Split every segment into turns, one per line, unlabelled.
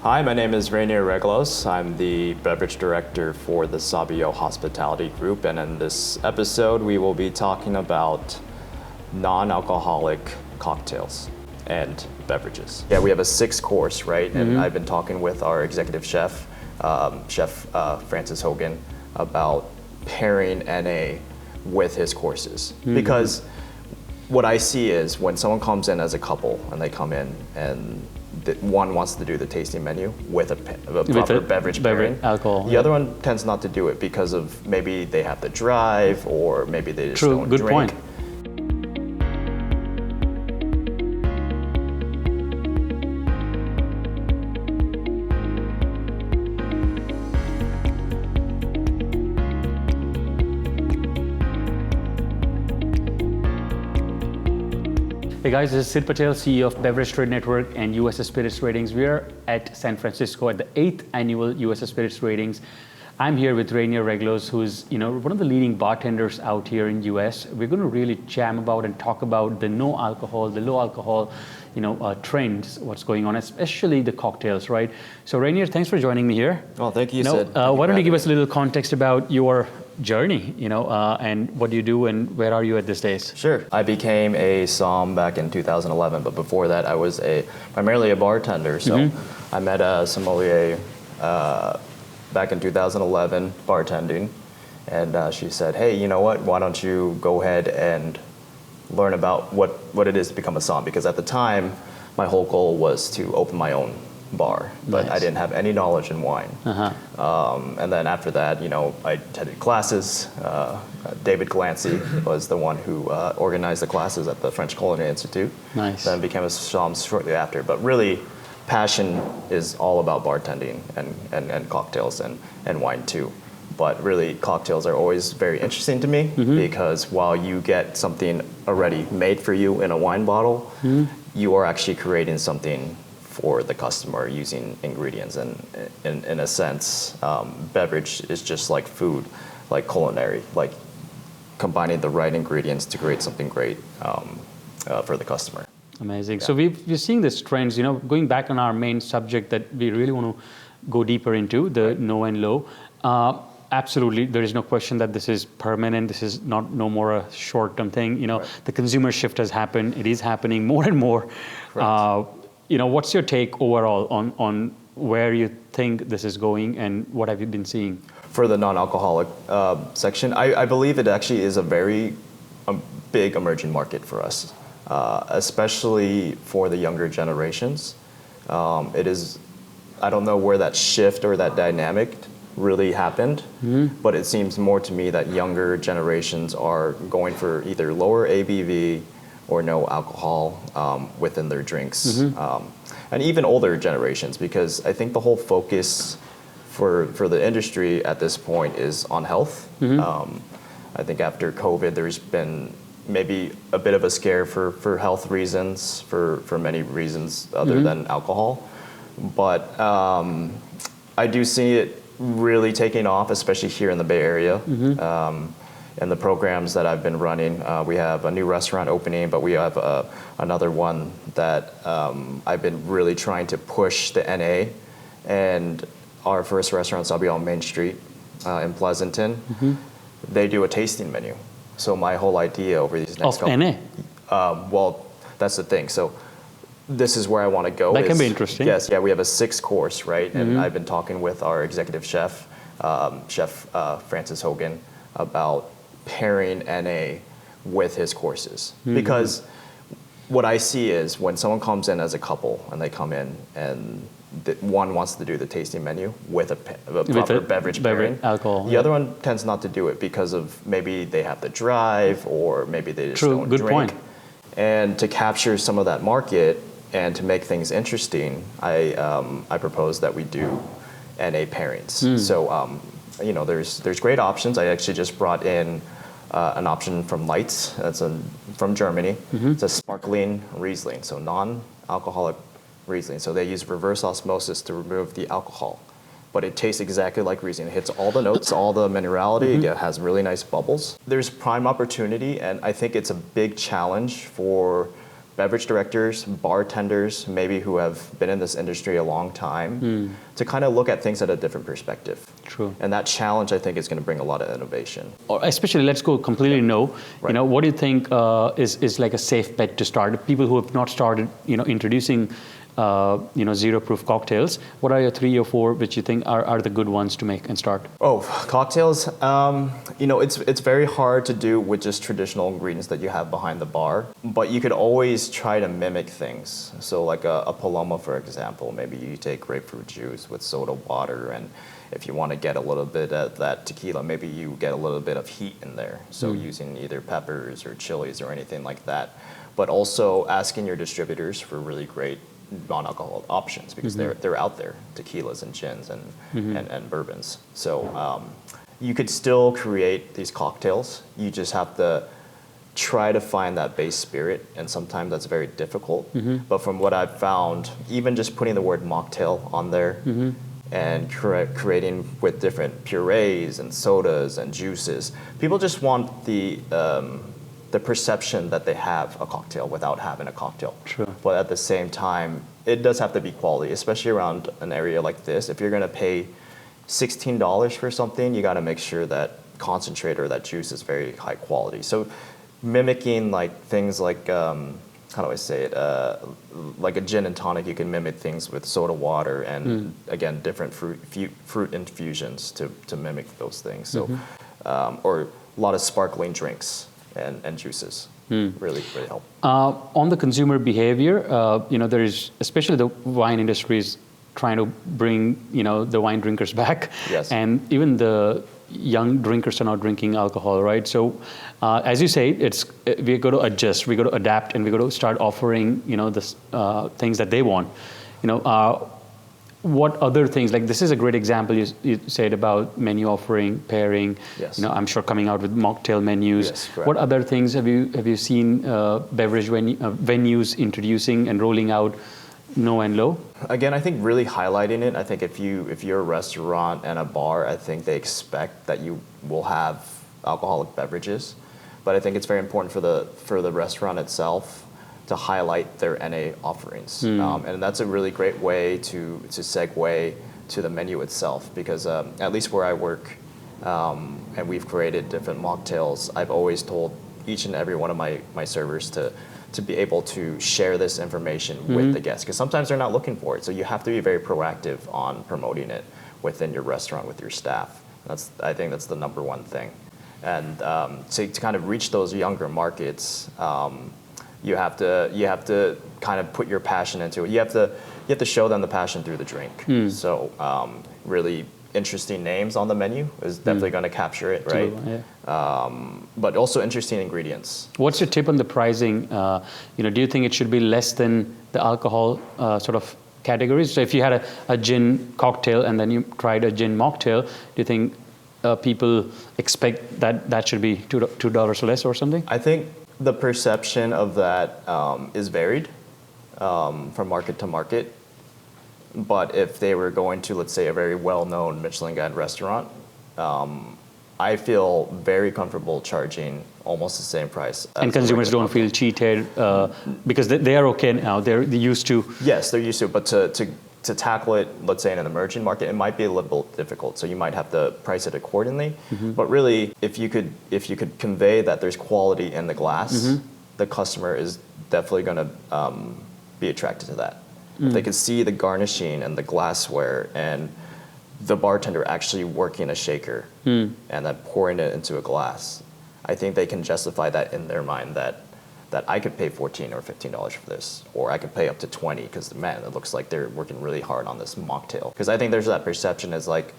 Hi, my name is Ranier Reglos. I'm the Beverage Director for the Sabio Hospitality Group, and in this episode we will be talking about non-alcoholic cocktails and beverages. Yeah, we have a 6-course, right? And I've been talking with our executive chef, Francis Hogan, about pairing NA with his courses. Because what I see is when someone comes in as a couple and they come in and one wants to do the tasting menu with a proper beverage pairing.
Alcohol.
The other one tends not to do it because of maybe they have to drive or maybe they just don't
Good
drink.
point. Hey guys, this is Sid Patel, CEO of Beverage Director Network and US Spirits Ratings. We are at San Francisco at the 8th annual US Spirits Ratings. I'm here with Ranier Reglos, who's one of the leading bartenders out here in US. We're going to really jam about and talk about the no alcohol, the low alcohol, trends, what's going on, especially the cocktails, right? So Ranier, thanks for joining me here.
Well, thank you, Sid.
Why don't you give us a little context about your journey, and what do you do and where are you at these days?
Sure. I became a somm back in 2011, but before that I was primarily a bartender. So I met a sommelier back in 2011 bartending, and she said, hey, you know what, why don't you go ahead and learn about what it is to become a somm, because at the time my whole goal was to open my own bar, but
Nice.
I didn't have any knowledge in wine. And then after that, I attended classes. David Glancy was the one who organized the classes at the French Culinary Institute.
Nice.
Then became a somm shortly after. But really, passion is all about bartending and cocktails and wine too. But really, cocktails are always very interesting to me because while you get something already made for you in a wine bottle, you are actually creating something for the customer using ingredients. And in a sense, beverage is just like food, like culinary, like combining the right ingredients to create something great for the customer.
Amazing. Yeah. So we're seeing these trends, going back on our main subject that we really want to go deeper into, the no and low. Absolutely, there is no question that this is permanent. This is no more a short-term thing. The consumer shift has happened. It is happening more and more. What's your take overall on where you think this is going and what have you been seeing?
For the non-alcoholic section, I believe it actually is a very big emerging market for us, especially for the younger generations. It is, I don't know where that shift or that dynamic really happened, but it seems more to me that younger generations are going for either lower ABV or no alcohol within their drinks. And even older generations, because I think the whole focus for the industry at this point is on health. I think after COVID, there's been maybe a bit of a scare for health reasons, for many reasons other than alcohol. But I do see it really taking off, especially here in the Bay Area. And the programs that I've been running, we have a new restaurant opening, but we have another one that I've been really trying to push the NA. And our first restaurant, Sabio on Main Street in Pleasanton, they do a tasting menu. So my whole idea over these next couple...
NA?
Well, that's the thing. So this is where I want to go.
That can be interesting.
Yes, yeah, we have a 6-course, right? And I've been talking with our executive chef, Francis Hogan, about pairing NA with his courses. Because what I see is when someone comes in as a couple and they come in and one wants to do the tasting menu with a proper beverage pairing,
alcohol.
The other one tends not to do it because of maybe they have to drive or maybe they just don't
Good
drink.
point.
And to capture some of that market and to make things interesting, I propose that we do NA pairings. So there's great options. I actually just brought in an option from Lights. That's from Germany. It's a sparkling Riesling, so non-alcoholic Riesling. So they use reverse osmosis to remove the alcohol. But it tastes exactly like Riesling. It hits all the notes, all the minerality. It has really nice bubbles. There's prime opportunity, and I think it's a big challenge for beverage directors, bartenders, maybe who have been in this industry a long time, to kind of look at things at a different perspective.
True.
And that challenge, I think, is going to bring a lot of innovation.
Or especially, let's go completely no.
Right.
What do you think is like a safe bet to start? People who have not started, introducing, zero proof cocktails. What are your 3 or 4 which you think are the good ones to make and start?
Oh, cocktails. It's very hard to do with just traditional ingredients that you have behind the bar, but you could always try to mimic things. So like a Paloma, for example, maybe you take grapefruit juice with soda water, and if you want to get a little bit of that tequila, maybe you get a little bit of heat in there. So using either peppers or chilies or anything like that. But also asking your distributors for really great non-alcoholic options, because they're out there, tequilas and gins and bourbons. So you could still create these cocktails. You just have to try to find that base spirit, and sometimes that's very difficult. But from what I've found, even just putting the word mocktail on there and creating with different purees and sodas and juices, people just want the perception that they have a cocktail without having a cocktail.
True.
But at the same time, it does have to be quality, especially around an area like this. If you're going to pay $16 for something, you got to make sure that concentrate or that juice is very high quality. So mimicking like things like, how do I say it, like a gin and tonic, you can mimic things with soda water and again, different fruit infusions to mimic those things. So, or a lot of sparkling drinks and juices really help.
On the consumer behavior, there is, especially the wine industry is trying to bring, the wine drinkers back.
Yes.
And even the young drinkers are not drinking alcohol, right? So, as you say, we got to adjust, we got to adapt, and we got to start offering, the things that they want. What other things, like this is a great example you said about menu offering, pairing.
Yes.
I'm sure coming out with mocktail menus.
Yes, correct.
What other things have you seen beverage venues introducing and rolling out no and low?
Again, I think really highlighting it. I think if you're a restaurant and a bar, I think they expect that you will have alcoholic beverages, but I think it's very important for the restaurant itself to highlight their NA offerings, and that's a really great way to segue to the menu itself, because at least where I work, and we've created different mocktails, I've always told each and every one of my servers to be able to share this information with the guests, because sometimes they're not looking for it. So you have to be very proactive on promoting it within your restaurant with your staff. I think that's the number one thing. And to kind of reach those younger markets, you have to kind of put your passion into it. You have to show them the passion through the drink. So really interesting names on the menu is definitely going to capture it, right?
Yeah.
But also interesting ingredients.
What's your tip on the pricing? Do you think it should be less than the alcohol sort of categories? So if you had a gin cocktail and then you tried a gin mocktail, do you think people expect that should be $2 less or something?
I think the perception of that is varied from market to market. But if they were going to, let's say, a very well-known Michelin-guide restaurant, I feel very comfortable charging almost the same price.
And consumers don't feel cheated because they are okay now. They're used to.
Yes, they're used to. But to tackle it, let's say in an emerging market, it might be a little bit difficult. So you might have to price it accordingly. But really, if you could convey that there's quality in the glass, the customer is definitely going to be attracted to that. If they can see the garnishing and the glassware and the bartender actually working a shaker and then pouring it into a glass, I think they can justify that in their mind that I could pay $14 or $15 for this, or I could pay up to $20 because, man, it looks like they're working really hard on this mocktail. Because I think there's that perception as like,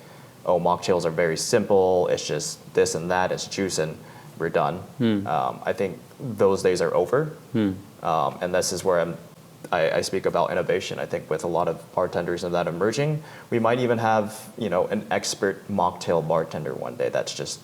oh, mocktails are very simple, it's just this and that, it's juice and we're done. I think those days are over, and this is where I speak about innovation. I think with a lot of bartenders and that emerging, we might even have an expert mocktail bartender one day. That's just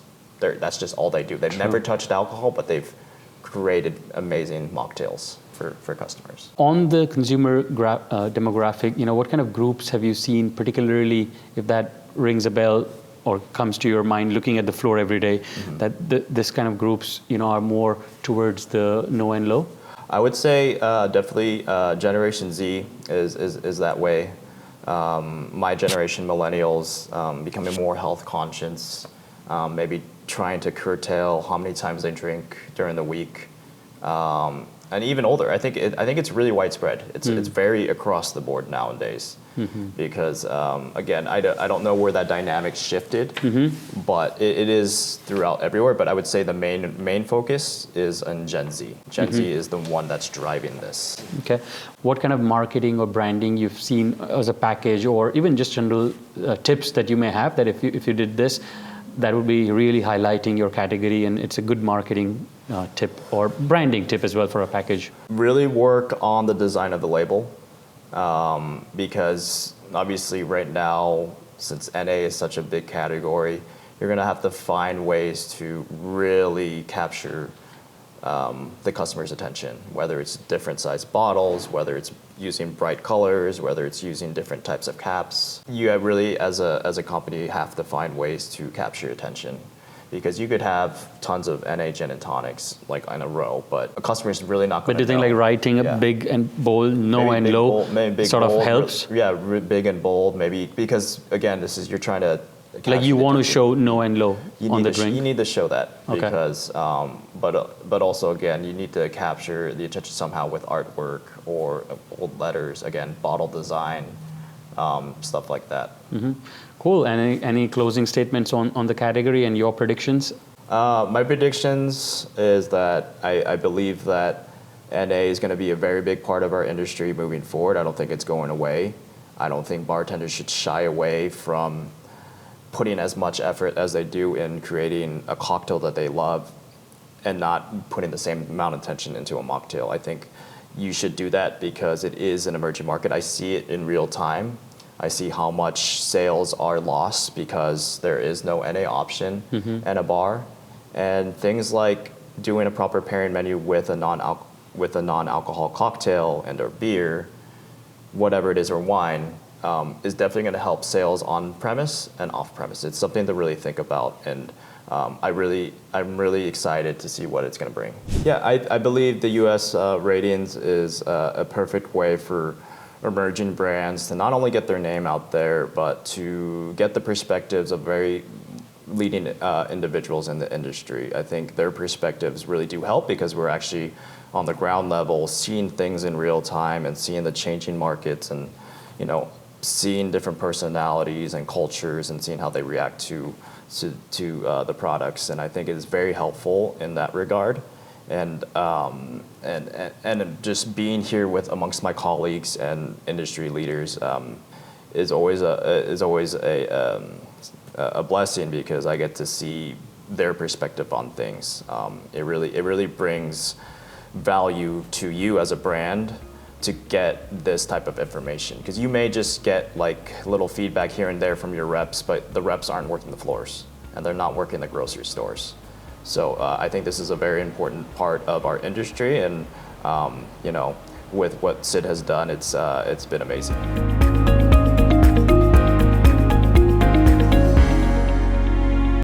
all they do. They've never touched alcohol, but they've created amazing mocktails for customers.
On the consumer demographic, what kind of groups have you seen, particularly if that rings a bell or comes to your mind looking at the floor every day, that this kind of groups are more towards the no and low?
I would say definitely Generation Z is that way. My generation, millennials, becoming more health conscious, maybe trying to curtail how many times they drink during the week, and even older. I think it's really widespread. It's very across the board nowadays. Because again, I don't know where that dynamic shifted, but it is throughout everywhere. But I would say the main focus is on Gen Z. Gen Z is the one that's driving this.
Okay. What kind of marketing or branding you've seen as a package, or even just general tips that you may have that if you did this, that would be really highlighting your category, and it's a good marketing tip or branding tip as well for a package?
Really work on the design of the label. Because obviously right now, since NA is such a big category, you're going to have to find ways to really capture the customer's attention, whether it's different size bottles, whether it's using bright colors, whether it's using different types of caps. You have really, as a company, have to find ways to capture attention. Because you could have tons of NA gin and tonics like in a row, but a customer's really not going to know.
But do you think like writing a big and bold, no and low, sort of helps?
Yeah, big and bold, maybe, because again, you're trying to
like you want to show no and low on the drink?
You need to show that,
okay.
Because, but also again, you need to capture the attention somehow with artwork or old letters, again, bottle design, stuff like that.
Cool. Any closing statements on the category and your predictions?
My predictions is that I believe that NA is going to be a very big part of our industry moving forward. I don't think it's going away. I don't think bartenders should shy away from putting as much effort as they do in creating a cocktail that they love and not putting the same amount of attention into a mocktail. I think you should do that because it is an emerging market. I see it in real time. I see how much sales are lost because there is no NA option in a bar. And things like doing a proper pairing menu with a non-alcohol cocktail and or beer, whatever it is, or wine, is definitely going to help sales on premise and off premise. It's something to really think about, and I'm really excited to see what it's going to bring. Yeah, I believe the U.S. ratings is a perfect way for emerging brands to not only get their name out there, but to get the perspectives of very leading individuals in the industry. I think their perspectives really do help because we're actually on the ground level seeing things in real time and seeing the changing markets and, seeing different personalities and cultures and seeing how they react to the products. And I think it is very helpful in that regard. And just being here amongst my colleagues and industry leaders is always a blessing because I get to see their perspective on things. It really brings value to you as a brand to get this type of information, because you may just get like little feedback here and there from your reps, but the reps aren't working the floors and they're not working the grocery stores. So I think this is a very important part of our industry, and with what Sid has done, it's been amazing.